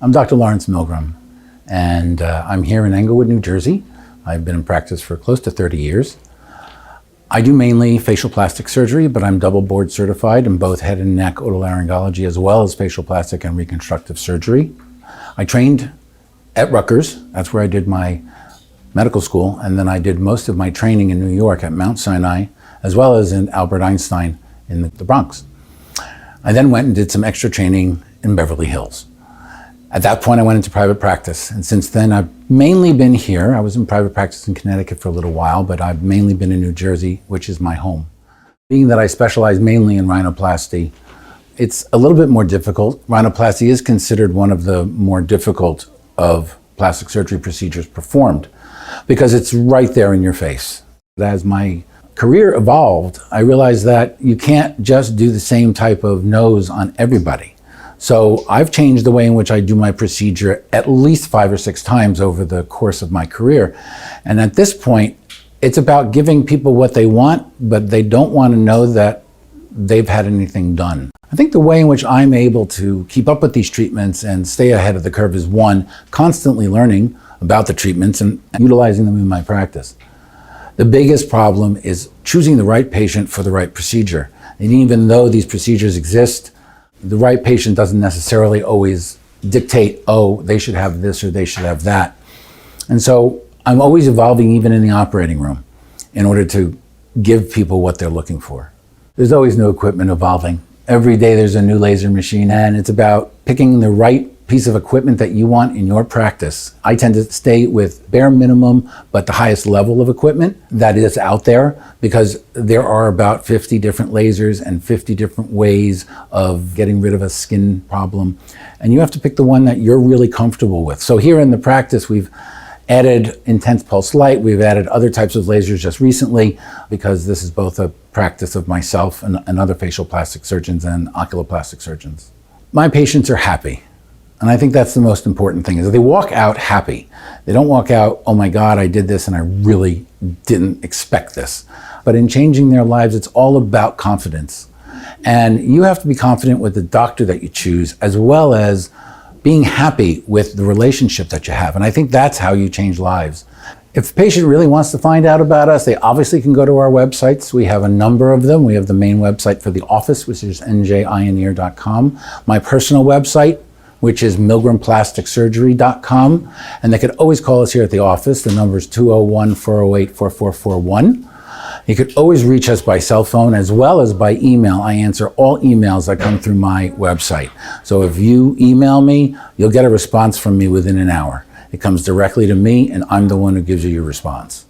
I'm Dr. Laurence Milgrim, and I'm here in Englewood, New Jersey. I've been in practice for close to 30 years. I do mainly facial plastic surgery, but I'm double board certified in both head and neck otolaryngology as well as facial plastic and reconstructive surgery. I trained at Rutgers, that's where I did my medical school, and then I did most of my training in New York at Mount Sinai, as well as in Albert Einstein in the Bronx. I then went and did some extra training in Beverly Hills. At that point, I went into private practice, and since then I've mainly been here. I was in private practice in Connecticut for a little while, but I've mainly been in New Jersey, which is my home. Being that I specialize mainly in rhinoplasty, it's a little bit more difficult. Rhinoplasty is considered one of the more difficult of plastic surgery procedures performed because it's right there in your face. As my career evolved, I realized that you can't just do the same type of nose on everybody. So I've changed the way in which I do my procedure at least 5 or 6 times over the course of my career. And at this point, it's about giving people what they want, but they don't want to know that they've had anything done. I think the way in which I'm able to keep up with these treatments and stay ahead of the curve is, one, constantly learning about the treatments and utilizing them in my practice. The biggest problem is choosing the right patient for the right procedure. And even though these procedures exist, the right patient doesn't necessarily always dictate, oh, they should have this or they should have that. And so I'm always evolving even in the operating room in order to give people what they're looking for. There's always new equipment evolving. Every day there's a new laser machine, and it's about picking the right piece of equipment that you want in your practice. I tend to stay with bare minimum, but the highest level of equipment that is out there, because there are about 50 different lasers and 50 different ways of getting rid of a skin problem. And you have to pick the one that you're really comfortable with. So here in the practice, we've added intense pulse light. We've added other types of lasers just recently, because this is both a practice of myself and other facial plastic surgeons and oculoplastic surgeons. My patients are happy. And I think that's the most important thing, is that they walk out happy. They don't walk out, oh my God, I did this and I really didn't expect this. But in changing their lives, it's all about confidence. And you have to be confident with the doctor that you choose, as well as being happy with the relationship that you have. And I think that's how you change lives. If the patient really wants to find out about us, they obviously can go to our websites. We have a number of them. We have the main website for the office, which is njioneer.com. My personal website, which is milgrimplasticsurgery.com. And they could always call us here at the office. The number is 201-408-4441. You could always reach us by cell phone as well as by email. I answer all emails that come through my website. So if you email me, you'll get a response from me within an hour. It comes directly to me, and I'm the one who gives you your response.